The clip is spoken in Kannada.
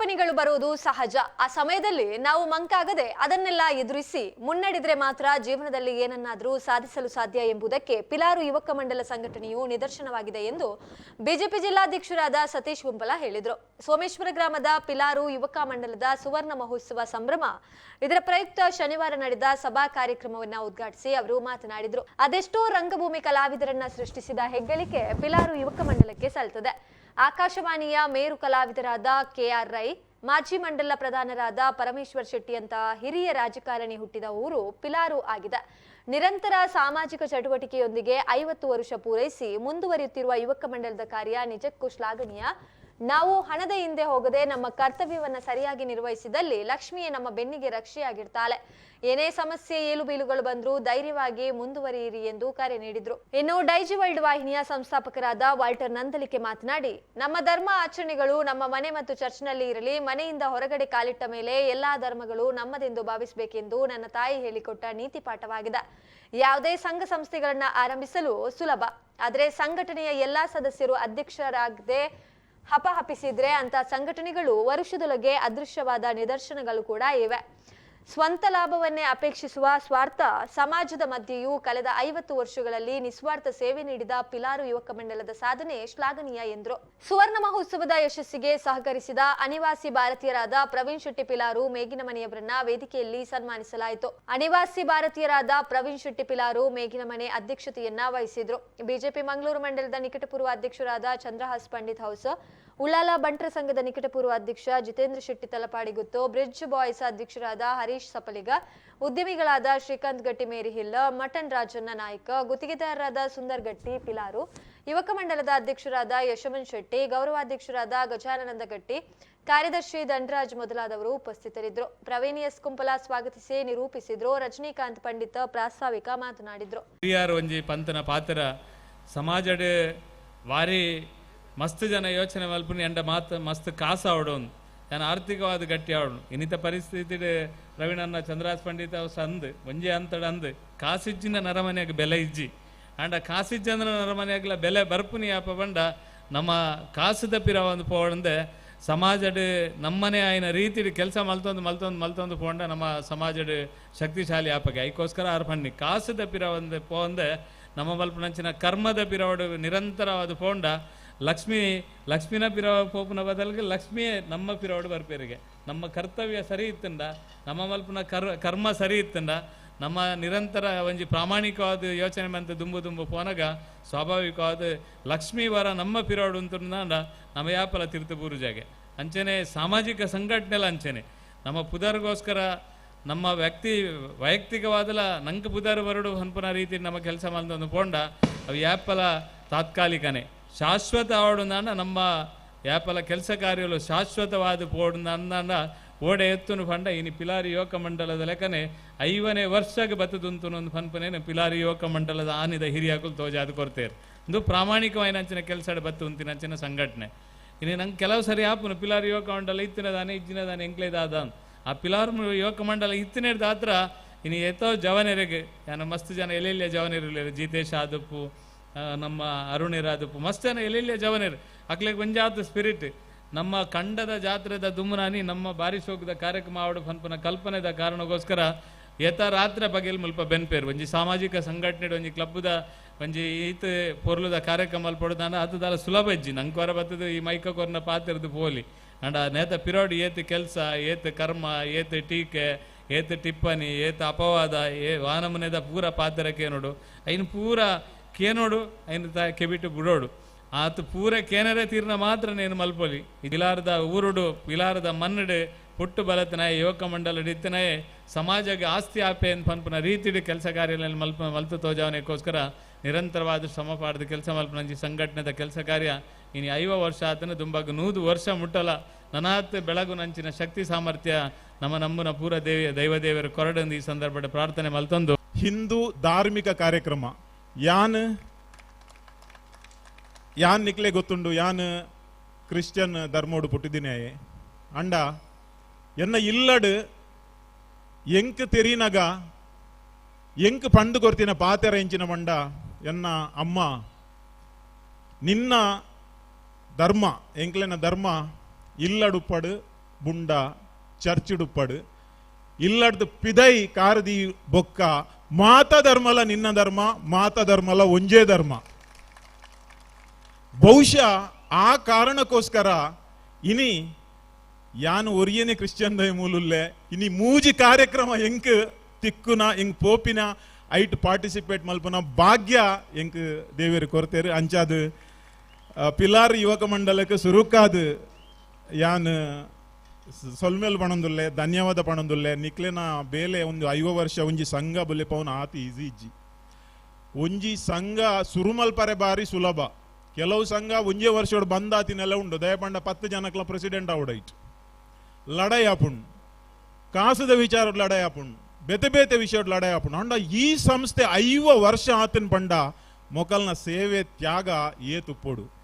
ವಿಡಂಬನೆಗಳು ಬರುವುದು ಸಹಜ. ಆ ಸಮಯದಲ್ಲಿ ನಾವು ಮಂಕಾಗದೆ ಅದನ್ನೆಲ್ಲ ಎದುರಿಸಿ ಮುನ್ನಡೆದ್ರೆ ಮಾತ್ರ ಜೀವನದಲ್ಲಿ ಏನನ್ನಾದರೂ ಸಾಧಿಸಲು ಸಾಧ್ಯ ಎಂಬುದಕ್ಕೆ ಪಿಲಾರು ಯುವಕ ಮಂಡಲ ಸಂಘಟನೆಯು ನಿದರ್ಶನವಾಗಿದೆ ಎಂದು ಬಿಜೆಪಿ ಜಿಲ್ಲಾಧ್ಯಕ್ಷರಾದ ಸತೀಶ್ ಗುಂಪಲ ಹೇಳಿದರು. ಸೋಮೇಶ್ವರ ಗ್ರಾಮದ ಪಿಲಾರು ಯುವಕ ಮಂಡಲದ ಸುವರ್ಣ ಮಹೋತ್ಸವ ಸಂಭ್ರಮ ಇದರ ಪ್ರಯುಕ್ತ ಶನಿವಾರ ನಡೆದ ಸಭಾ ಕಾರ್ಯಕ್ರಮವನ್ನು ಉದ್ಘಾಟಿಸಿ ಅವರು ಮಾತನಾಡಿದರು. ಅದೆಷ್ಟೋ ರಂಗಭೂಮಿ ಕಲಾವಿದರನ್ನ ಸೃಷ್ಟಿಸಿದ ಹೆಗ್ಗಳಿಕೆ ಪಿಲಾರು ಯುವಕ ಮಂಡಲಕ್ಕೆ ಸಲ್ತದೆ. ಆಕಾಶವಾಣಿಯ ಮೇರು ಕಲಾವಿದರಾದ ಕೆಆರ್ ರೈ, ಮಾಜಿ ಮಂಡಲ ಪ್ರಧಾನರಾದ ಪರಮೇಶ್ವರ್ ಶೆಟ್ಟಿ ಅಂತ ಹಿರಿಯ ರಾಜಕಾರಣಿ ಹುಟ್ಟಿದ ಊರು ಪಿಲಾರು ಆಗಿದೆ. ನಿರಂತರ ಸಾಮಾಜಿಕ ಚಟುವಟಿಕೆಯೊಂದಿಗೆ 50 ವರ್ಷ ಪೂರೈಸಿ ಮುಂದುವರಿಯುತ್ತಿರುವ ಯುವಕ ಮಂಡಲದ ಕಾರ್ಯ ನಿಜಕ್ಕೂ ಶ್ಲಾಘನೀಯ. ನಾವು ಹಣದ ಹಿಂದೆ ಹೋಗದೆ ನಮ್ಮ ಕರ್ತವ್ಯವನ್ನ ಸರಿಯಾಗಿ ನಿರ್ವಹಿಸಿದಲ್ಲಿ ಲಕ್ಷ್ಮಿಯೇ ನಮ್ಮ ಬೆನ್ನಿಗೆ ರಕ್ಷೆಯಾಗಿರ್ತಾಳೆ. ಏನೇ ಸಮಸ್ಯೆ ಏಳು ಬೀಳುಗಳು ಬಂದರೂ ಧೈರ್ಯವಾಗಿ ಮುಂದುವರಿಯಿರಿ ಎಂದು ಕರೆ ನೀಡಿದ್ರು. ಇನ್ನು ಡೈಜಿ ವರ್ಲ್ಡ್ ವಾಹಿನಿಯ ಸಂಸ್ಥಾಪಕರಾದ ವಾಲ್ಟರ್ ನಂದಲಿಕೆ ಮಾತನಾಡಿ, ನಮ್ಮ ಧರ್ಮ ಆಚರಣೆಗಳು ನಮ್ಮ ಮನೆ ಮತ್ತು ಚರ್ಚ್ನಲ್ಲಿ ಇರಲಿ, ಮನೆಯಿಂದ ಹೊರಗಡೆ ಕಾಲಿಟ್ಟ ಮೇಲೆ ಎಲ್ಲಾ ಧರ್ಮಗಳು ನಮ್ಮದೆಂದು ಭಾವಿಸಬೇಕೆಂದು ನನ್ನ ತಾಯಿ ಹೇಳಿಕೊಟ್ಟ ನೀತಿ ಪಾಠವಾಗಿದೆ. ಯಾವುದೇ ಸಂಘ ಸಂಸ್ಥೆಗಳನ್ನ ಆರಂಭಿಸಲು ಸುಲಭ, ಆದರೆ ಸಂಘಟನೆಯ ಎಲ್ಲಾ ಸದಸ್ಯರು ಅಧ್ಯಕ್ಷರಾಗದೆ ಹಪಹಪಿಸಿದ್ರೆ ಅಂತ ಸಂಘಟನೆಗಳು ವರ್ಷದೊಳಗೆ ಅದೃಶ್ಯವಾದ ನಿದರ್ಶನಗಳು ಕೂಡ ಇವೆ. ಸ್ವಂತ ಲಾಭವನ್ನೇ ಅಪೇಕ್ಷಿಸುವ ಸ್ವಾರ್ಥ ಸಮಾಜದ ಮಧ್ಯೆಯೂ ಕಳೆದ 50 ವರ್ಷಗಳಲ್ಲಿ ನಿಸ್ವಾರ್ಥ ಸೇವೆ ನೀಡಿದ ಪಿಲಾರು ಯುವಕ ಮಂಡಲದ ಸಾಧನೆ ಶ್ಲಾಘನೀಯ ಎಂದರು. ಸುವರ್ಣ ಮಹೋತ್ಸವದ ಯಶಸ್ಸಿಗೆ ಸಹಕರಿಸಿದ ಅನಿವಾಸಿ ಭಾರತೀಯರಾದ ಪ್ರವೀಣ್ ಶೆಟ್ಟಿ ಪಿಲಾರು ಮೇಗಿನಮನೆಯವರನ್ನ ವೇದಿಕೆಯಲ್ಲಿ ಸನ್ಮಾನಿಸಲಾಯಿತು. ಅನಿವಾಸಿ ಭಾರತೀಯರಾದ ಪ್ರವೀಣ್ ಶೆಟ್ಟಿ ಪಿಲಾರು ಮೇಗಿನಮನೆ ಅಧ್ಯಕ್ಷತೆಯನ್ನ ವಹಿಸಿದ್ರು. ಬಿಜೆಪಿ ಮಂಗಳೂರು ಮಂಡಲದ ನಿಕಟಪೂರ್ವ ಅಧ್ಯಕ್ಷರಾದ ಚಂದ್ರಹಾಸ್ ಪಂಡಿತ್ ಹೌಸ್, ಉಳ್ಳಾಲ ಬಂಟ್ರ ಸಂಘದ ನಿಕಟಪೂರ್ವ ಅಧ್ಯಕ್ಷ ಜಿತೇಂದ್ರ ಶೆಟ್ಟಿ ತಲಪಾಡಿಗುತ್ತು, ಬ್ರಿಡ್ಜ್ ಬಾಯ್ಸ್ ಅಧ್ಯಕ್ಷರಾದ ಹರೀಶ್ ಸಪಲಿಗ, ಉದ್ಯಮಿಗಳಾದ ಶ್ರೀಕಾಂತ್ ಗಟ್ಟಿ ಮೇರಿಹಿಲ್, ಮಟನ್ ರಾಜಣ್ಣ ನಾಯ್ಕ, ಗುತ್ತಿಗೆದಾರರಾದ ಸುಂದರ್ ಗಟ್ಟಿ ಪಿಲಾರು, ಯುವಕ ಮಂಡಲದ ಅಧ್ಯಕ್ಷರಾದ ಯಶವಂತ್ ಶೆಟ್ಟಿ, ಗೌರವಾಧ್ಯಕ್ಷರಾದ ಗಜಾನಂದ ಗಟ್ಟಿ, ಕಾರ್ಯದರ್ಶಿ ದಂಡರಾಜ್ ಮೊದಲಾದವರು ಉಪಸ್ಥಿತರಿದ್ದರು. ಪ್ರವೀಣ್ ಎಸ್ ಕುಂಪಲ ಸ್ವಾಗತಿಸಿ ನಿರೂಪಿಸಿದ್ರು. ರಜನಿಕಾಂತ್ ಪಂಡಿತ್ ಪ್ರಾಸ್ತಾವಿಕ ಮಾತನಾಡಿದ್ರು. ಪಂತನ ಪಾತ್ರ ಸಮಾಜ ವಾರಿ ಮಸ್ತ್ ಜನ ಯೋಚನೆ ಮಲ್ಪನಿ ಎಂಡ ಮಾತು ಮಸ್ತ್ ಕಾಸ ಆವಡೋನು ನಾನು ಆರ್ಥಿಕವಾದ ಗಟ್ಟಿ ಆವಡು ಇನ್ನಿತ ಪರಿಸ್ಥಿತಿ ಪ್ರವೀಣನ್ನ ಚಂದ್ರಾಸ್ ಪಂಡಿತ ಅಂದ್ ಒಂಜೆ ಅಂತಡ ಅಂದ್ ಕಾಸಿಜ್ಜಿನ ನರಮನೆಯಾಗ ಬೆಲೆ ಇಜ್ಜಿ ಅಂಡ ಕಾಸಿಜ್ಜಂದ್ರ ನರಮನೆಯಾಗಲ ಬೆಲೆ ಬರ್ಪುನಿ ಯಾಪ ಬಂಡ ನಮ್ಮ ಕಾಸದ ಪಿರ ಒಂದು ಪೋಡಂದೆ ಸಮಾಜಡ್ ನಮ್ಮನೆ ಆಯ್ನ ರೀತಿ ಕೆಲಸ ಮಲ್ತೊಂದು ಪೋಂಡ ನಮ್ಮ ಸಮಾಜಡ್ ಶಕ್ತಿಶಾಲಿ ಆಪಗೆ ಐಕೋಸ್ಕರ ಅರ್ಪಣ್ಣಿ ಕಾಸದ ಪಿರ ಒಂದು ಪೋಂದೆ ನಮ್ಮ ಮಲ್ಪನಂಚಿನ ಕರ್ಮದ ಪಿರವಡು ನಿರಂತರವಾದ ಪೋಂಡ ಲಕ್ಷ್ಮಿನ ಪಿರವ ಪೋಪುನ ಬದಲಿಗೆ ಲಕ್ಷ್ಮಿಯೇ ನಮ್ಮ ಪಿರವಡು ಬರ್ಪೇರಿಗೆ ನಮ್ಮ ಕರ್ತವ್ಯ ಸರಿ ಇತ್ತಂಡ ನಮ್ಮ ಮಲ್ಪನ ಕರ್ಮ ಸರಿ ಇತ್ತಂಡ ನಮ್ಮ ನಿರಂತರ ಒಂಜಿ ಪ್ರಾಮಾಣಿಕವಾದ ಯೋಚನೆ ಮಂತ ದುಂಬು ಪೋನಗ ಸ್ವಾಭಾವಿಕವಾದ ಲಕ್ಷ್ಮೀ ವರ ನಮ್ಮ ಪಿರವಡು ಅಂತಂದ ನಮ್ಮ ಯಾಪಲ ತಿರ್ತು ಬೂರುಜಾಗೆ ಅಂಚನೆ ಸಾಮಾಜಿಕ ಸಂಘಟನೆಲ್ಲ ಅಂಚನೆ ನಮ್ಮ ಪುದರ್ಗೋಸ್ಕರ ನಮ್ಮ ವೈಯಕ್ತಿಕವಾದಲ ನಂಗೆ ಪುದರ್ ಬರಡು ಹನ್ಪುನ ರೀತಿ ನಮ್ಮ ಕೆಲಸ ಮಾಡ್ದು ಪೋಂಡ ಅವು ಯಾಪಲ ತಾತ್ಕಾಲಿಕನೇ ಶಾಶ್ವತ ಆವಡುಂದಾಂಡ ನಮ್ಮ ಯಾಪಲ ಕೆಲಸ ಕಾರ್ಯಗಳು ಶಾಶ್ವತವಾದ ಪೋಡುಂದಾಂಡ ಓಡೆ ಎತ್ತುನು ಪಂಡ ಇನ್ನು ಪಿಲಾರಿ ಯುವಕ ಮಂಡಲದ ಲೆಕ್ಕನೆ 5ನೇ ವರ್ಷಕ್ಕೆ ಬತ್ತದುಂತು ಒಂದು ಪನ್ಪನೇನು ಪಿಲಾರಿ ಯುವಕ ಮಂಡಲದ ಆನಿದ ಹಿರಿಯಾಕಲು ತೋಜಾದು ಕೊಡ್ತೇರು ಒಂದು ಪ್ರಾಮಾಣಿಕವಾದ ಅಂಚಿನ ಕೆಲಸ ಬತ್ತು ಉಂತಿನ ಅಂಚಿನ ಸಂಘಟನೆ ಇನ್ನು ನಂಗೆ ಕೆಲವು ಸರಿ ಆಪುನು ಪಿಲಾರಿ ಯುವಕ ಮಂಡಲ ಇತ್ತಿನದಾನೆ ಇಜ್ಜಿನದಾನೆ ಎಂಕ್ಲೇದಾದ ಆ ಪಿಲಾರ್ ಯುವಕ ಮಂಡಲ ಇತ್ತಿನೇದ ಹತ್ರ ಇನ್ನು ಎತ್ತೋ ಜವನೆರೆಗೆ ನಾನು ಮಸ್ತ್ ಜನ ಎಲ್ಲೆಲ್ಲಿಯ ಜವನೆರು ಜಿತೇಶ್ ಆದಪ್ಪು ನಮ್ಮ ಅರುಣಿರಾದಪ್ಪು ಮಸ್ತ್ ಜನ ಎಲ್ಲೆಲ್ಲಿಯ ಜವನೇರು ಅಕ್ಲೆಗೆ ಒಂಜಾತ ಸ್ಪಿರಿಟ್ ನಮ್ಮ ಕಂಡದ ಜಾತ್ರೆದ ದುಮ್ರಾನಿ ನಮ್ಮ ಬಾರಿಸೋಗದ ಕಾರ್ಯಕ್ರಮ ಆವಡು ಪನ್ಪನ ಕಲ್ಪನೆದ ಕಾರಣಕ್ಕೋಸ್ಕರ ಏತ ರಾತ್ರಿ ಬಗೆಲ್ ಮುಲ್ಪ ಬೆನ್ಪೇರು ಒಂಜಿ ಸಾಮಾಜಿಕ ಸಂಘಟನೆ ಒಂಜಿ ಕ್ಲಬ್ದ ಒಂಜಿ ಈತ ಪೊರ್ಲುದ ಕಾರ್ಯಕ್ರಮ ಪಡೋದಾನ ಅದಲ್ಲ ಸುಲಭ ಇಜ್ಜಿ ನಂಗೆ ಹೊರ ಬತ್ತದು ಈ ಮೈಕ ಕೊರ್ನ ಪಾತ್ರದ್ದು ಪೋಲಿ ಅಂಡ ನೇತ ಪಿರೋಡಿ ಏತ್ ಕೆಲಸ ಏತ್ ಕರ್ಮ ಏತ್ ಟೀಕೆ ಏತ್ ಟಿಪ್ಪಣಿ ಏತ್ ಅಪವಾದ ವಾನಮನೆದ ಪೂರ ಪಾತ್ರಕ್ಕೆ ನೋಡು ಐನು ಪೂರ ಕೇನೋಡು ಐನು ಕೆಬಿಟ್ಟು ಬಿಡೋಡು ಆತ ಪೂರ ಕೇನರೇ ತೀರ್ನ ಮಾತ್ರ ನೇನು ಮಲ್ಪೊಲಿ ಪಿಲಾರದ ಊರುಡು ಪಿಲಾರದ ಮನ್ನಡೆ ಪುಟ್ಟು ಬಲತನಾಯ ಯುವಕ ಮಂಡಲ ಇತ್ತನಾಯೇ ಸಮಾಜಕ್ಕೆ ಆಸ್ತಿ ಆಪೆ ಅಂತ ಪನ್ಪನ ರೀತಿಡು ಕೆಲಸ ಕಾರ್ಯಗಳಲ್ಲಿ ಮಲ್ತು ತೋಜಾವನೆಗೋಸ್ಕರ ನಿರಂತರವಾದ ಶ್ರಮ ಪಾಡದ ಕೆಲಸ ಮಲ್ಪನಂಜಿ ಸಂಘಟನೆದ ಕೆಲಸ ಕಾರ್ಯ ಇನ್ನು 50 ವರ್ಷ ಆತನ ದುಂಬಾಗ 100 ವರ್ಷ ಮುಟ್ಟಲ ನನಾತ್ ಬೆಳಗು ನಂಚಿನ ಶಕ್ತಿ ಸಾಮರ್ಥ್ಯ ನಮ್ಮನ ಪೂರ ದೈವದೇವರ ಕೊರಡೊಂದು ಈ ಸಂದರ್ಭದ ಪ್ರಾರ್ಥನೆ ಮಲ್ತೊಂದು ಹಿಂದೂ ಧಾರ್ಮಿಕ ಕಾರ್ಯಕ್ರಮ ಯಾನ್ ನಿಕ್ಲೆ ಗೊತ್ತುಂಡು ಯಾನ್ ಕ್ರಿಶ್ಚಿಯನ್ ಧರ್ಮೋಡು ಪುಟ್ಟಿದಿನೇ ಅಂಡ ಎನ್ನ ಇಲ್ಲಡ್ ಎಂಕ್ ತೆರಿನಗ ಎಂಕ್ ಪಂಡು ಕೊರ್ತಿನ ಪಾತೆರ ಎಂಚಿನ ಮಂಡ ಎನ್ನ ಅಮ್ಮ ನಿನ್ನ ಧರ್ಮ ಎಂಕ್ಲೆನ ಧರ್ಮ ಇಲ್ಲಡುಪ್ಪಡು ಬುಂಡ ಚರ್ಚಿಡುಪ್ಪಡು ಇಲ್ಲಡ್ದು ಪಿದೈ ಕಾರದಿ ಬೊಕ್ಕ ಮಾತ ಧರ್ಮಲ ನಿನ್ನ ಧರ್ಮ ಮಾತ ಧರ್ಮಲ ಒಂಜೇ ಧರ್ಮ. ಬಹುಶಃ ಆ ಕಾರಣಕ್ಕೋಸ್ಕರ ಇನಿ ಯಾನು ಒರಿಯನೆ ಕ್ರಿಶ್ಚಿಯನ್ ದಯ ಮೂಲುಲ್ಲೆ ಇನಿ ಮೂಜಿ ಕಾರ್ಯಕ್ರಮ ಎಂಕ್ ತಿಕ್ಕುನ ಎಂಕ್ ಪೋಪಿನ ಐಟ್ ಪಾರ್ಟಿಸಿಪೇಟ್ ಮಲ್ಪನ ಭಾಗ್ಯ ಎಂಕ್ ದೇವೇರು ಕೊರತೇರು ಅಂಚಾದು ಪಿಲಾರ್ ಯುವಕ ಮಂಡಲಕ್ಕೆ ಸುರುಕಾದು ಯಾನ್ ಸೊಲ್ಮೇಲ್ ಪಣಂದುಲ್ಲೆ ಧನ್ಯವಾದ ಪಣಂದುಲ್ಲೆ ನಿಕ್ಲೆನ ಬೇಲೆ ಒಂದು 5 ವರ್ಷ ಒಂಜಿ ಸಂಘ ಬೊಲೆ ಪವನ ಆತಿ ಈಸಿ ಇಜ್ಜಿ ಒಂಜಿ ಸಂಘ ಸುರುಮಲ್ಪರೆ ಬಾರಿ ಸುಲಭ. ಕೆಲವು ಸಂಘ ಒಂಜೇ ವರ್ಷೋಡು ಬಂದಾತಿನೆಲ್ಲ ಉಂಡು ದಯಪಂಡ 10 ಜನಕ್ಲ ಪ್ರೆಸಿಡೆಂಟ್ ಅವಡೈಟ್ ಲಡಾಯಿ ಆಪುಂಡು ಕಾಸದ ವಿಚಾರ ಲಡಾಯಿ ಆಪುಂಡು ಬೇತೆ ಬೇತೆ ವಿಷಯ ಲಡಾಯಿ ಆಪುಂಡು ಅಂಡ ಈ ಸಂಸ್ಥೆ 5 ವರ್ಷ ಆತನ್ ಪಂಡ ಮೊಕಲ್ನ ಸೇವೆ ತ್ಯಾಗ ಏತುಪ್ಪೋಡು.